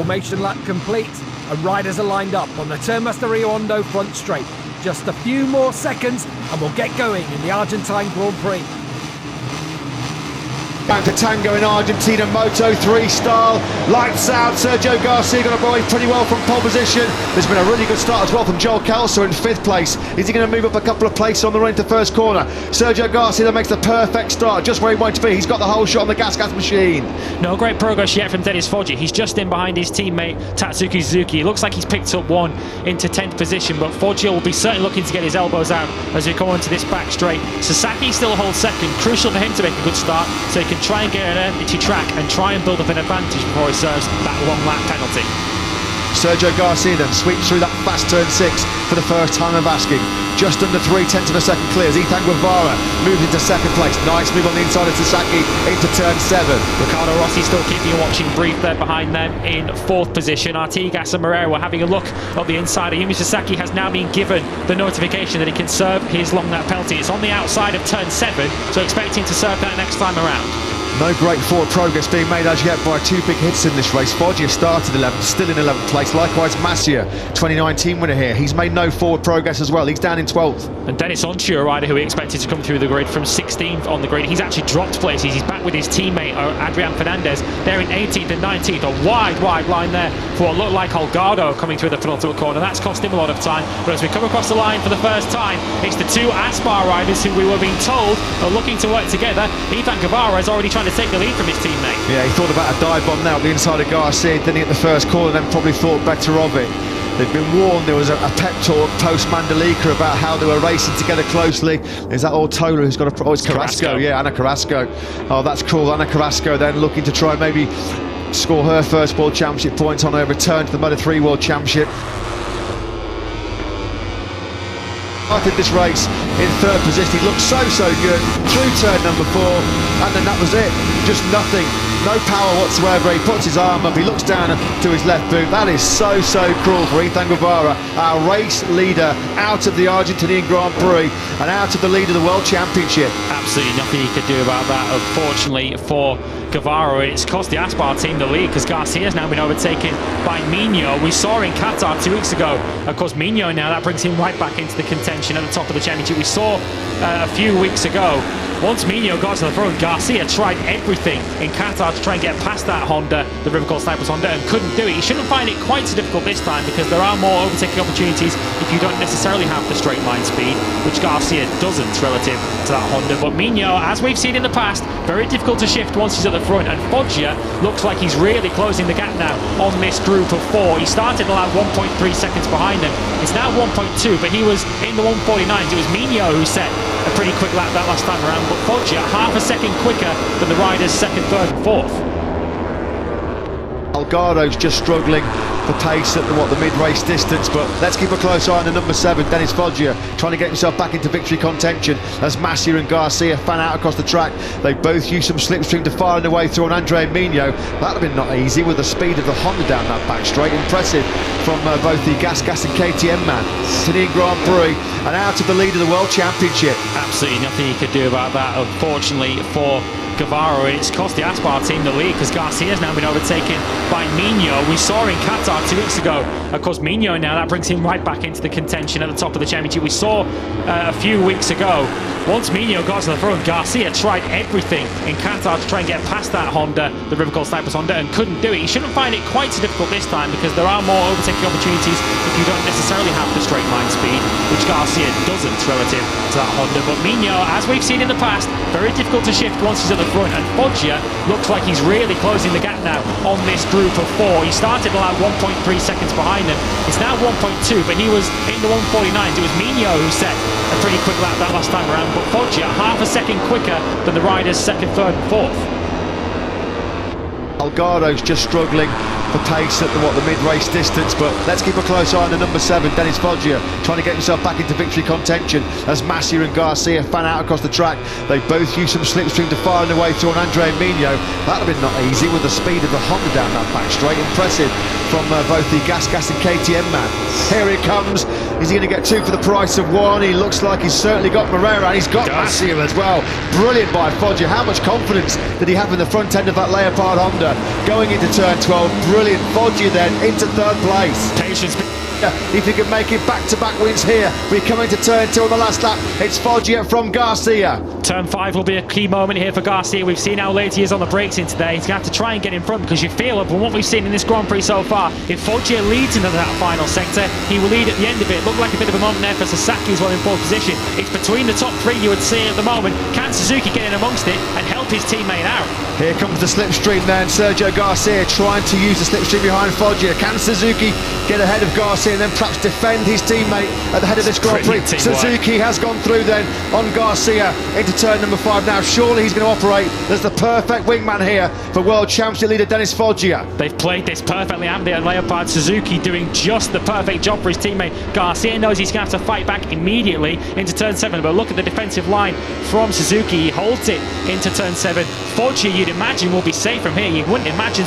Formation lap complete, and riders are lined up on the Termaster Rio Hondo front straight. Just a few more seconds and we'll get going in the Argentine Grand Prix. Back to Tango in Argentina, Moto 3 style, lights out. Sergio Garcia got away pretty well from pole position. There's been a really good start as well from Joel Kelso in 5th place. Is he going to move up a couple of places on the run into first corner? Sergio Garcia that makes the perfect start, just where he wanted to be. He's got the whole shot on the gas machine. No great progress yet from Dennis Foggia. He's just in behind his teammate Tatsuki Suzuki. It looks like he's picked up one into 10th position, but Foggia will be certainly looking to get his elbows out as we come onto this back straight. Sasaki still holds second. Crucial for him to make a good start so he can try and get an empty track and try and build up an advantage before he serves that long lap penalty. Sergio Garcia then sweeps through that fast turn 6 for the first time of asking. Just under 0.3 of a second clears. Ethan Guevara moves into 2nd place. Nice move on the inside of Sasaki into turn 7. Ricardo Rossi still keeping a watching brief there behind them in 4th position. Artigas and Moreira were having a look at the inside. Ayumi Sasaki has now been given the notification that he can serve his long lap penalty. It's on the outside of turn 7, so expecting to serve that next time around. No great forward progress being made as yet by 2 big hits in this race. Foggia started 11th, still in 11th place. Likewise, Masia, 2019 winner here. He's made no forward progress as well. He's down in 12th. And Dennis Onchu, a rider who we expected to come through the grid from 16th on the grid, he's actually dropped places. He's back with his teammate Adrian Fernandez. They're in 18th and 19th. A wide line there for what looked like Holgado coming through the penultimate corner. That's cost him a lot of time. But as we come across the line for the first time, it's the 2 Aspar riders who we were being told are looking to work together. Ethan Guevara is already trying to take the lead from his teammate. Yeah, he thought about a dive bomb now at the inside of Garcia, didn't he, at the first corner, then probably thought better of it. They've been warned. There was a pep talk post Mandalika about how they were racing together closely. Is that Ortola who's got a... Oh, it's Carrasco. Yeah, Ana Carrasco. Oh, that's cool. Ana Carrasco then looking to try and maybe score her first World Championship points on her return to the Moto 3 World Championship. Started this race in 3rd position. He looked so good through turn number 4, and then that was it. Just nothing, no power whatsoever. He puts his arm up, he looks down to his left boot. That is so cruel for Ethan Guevara, our race leader, out of the Argentinian Grand Prix and out of the lead of the World Championship. Absolutely nothing he could do about that, unfortunately for Guevara. It's cost the Aspar team the lead because Garcia has now been overtaken by Mino. We saw in Qatar 2 weeks ago, of course, Mino now, that brings him right back into the contention at the top of the championship. We saw a few weeks ago, once Mino got to the front, Garcia tried everything in Qatar to try and get past that Honda, the River Called Snipers Honda, and couldn't do it. He shouldn't find it quite so difficult this time because there are more overtaking opportunities if you don't necessarily have the straight line speed, which Garcia doesn't relative to that Honda. But Mino, as we've seen in the past, very difficult to shift once he's at the front, and Foggia looks like he's really closing the gap now on this group of 4. He started about 1.3 seconds behind them. It's now 1.2, but he was in the 149s. It was Mino who set a pretty quick lap that last time around, but Foggia half a second quicker than the riders 2nd, 3rd and 4th. Holgado's just struggling for pace at the mid-race distance, but let's keep a close eye on the number 7, Dennis Foggia, trying to get himself back into victory contention as Masia and Garcia fan out across the track. They both used some slipstream to fire their way through on Andre Mino. That'd have been not easy with the speed of the Honda down that back straight. Impressive from both the Gas and KTM man. Argentinian Grand Prix and out of the lead of the World Championship. Absolutely nothing he could do about that, unfortunately for Guevara. It's cost the Aspar team the lead because Garcia has now been overtaken by Mino. We saw in Qatar 2 weeks ago, of course, Mino now, that brings him right back into the contention at the top of the championship. We saw a few weeks ago, once Mino got to the front, Garcia tried everything in Qatar to try and get past that Honda, the River Called Snipers Honda, and couldn't do it. He shouldn't find it quite so difficult this time because there are more overtaking opportunities if you don't necessarily have the straight line speed, which Garcia doesn't relative to that Honda. But Mino, as we've seen in the past, very difficult to shift once he's at the front, and Foggia looks like he's really closing the gap now on this group of 4. He started about 1.3 seconds behind them. It's now 1.2, but he was in the 149s. It was Mino who set a pretty quick lap that last time around, but Foggia half a second quicker than the riders 2nd, 3rd and 4th. Holgado's just struggling for pace at the mid-race distance, but let's keep a close eye on the number 7, Dennis Foggia, trying to get himself back into victory contention as Masia and Garcia fan out across the track. They both used some slipstream to fire their way through on Andre Mino. That'd have been not easy with the speed of the Honda down that back straight. Impressive from both the Gas and KTM man. Here he comes. Is he going to get 2 for the price of 1? He looks like he's certainly got Moreira, and he's got Masia as well. Brilliant by Foggia. How much confidence did he have in the front end of that Leopard Honda going into turn 12? brilliant. Foggia then into third place. Patience. If he can make it back-to-back wins here, we're coming to turn 2 on the last lap. It's Foggia from Garcia. Turn 5 will be a key moment here for Garcia. We've seen how late he is on the brakes in today. He's going to have to try and get in front, because you feel, from what we've seen in this Grand Prix so far, if Foggia leads into that final sector, he will lead at the end of it. Looked like a bit of a moment there for Sasaki as well in fourth position. It's between the top 3 you would see at the moment. Can Suzuki get in amongst it and help his teammate out? Here comes the slipstream then. Sergio Garcia trying to use the slipstream behind Foggia. Can Suzuki get ahead of Garcia and then perhaps defend his teammate at the head of this Grand Prix? Suzuki has gone through then on Garcia into turn number 5 now. Surely he's going to operate as the perfect wingman here for World Championship leader Dennis Foggia. They've played this perfectly, haven't they? And Leopard Suzuki doing just the perfect job for his teammate. Garcia knows he's going to have to fight back immediately into turn 7, but look at the defensive line from Suzuki. He holds it into turn 7. Foggia, you'd imagine, will be safe from here. You wouldn't imagine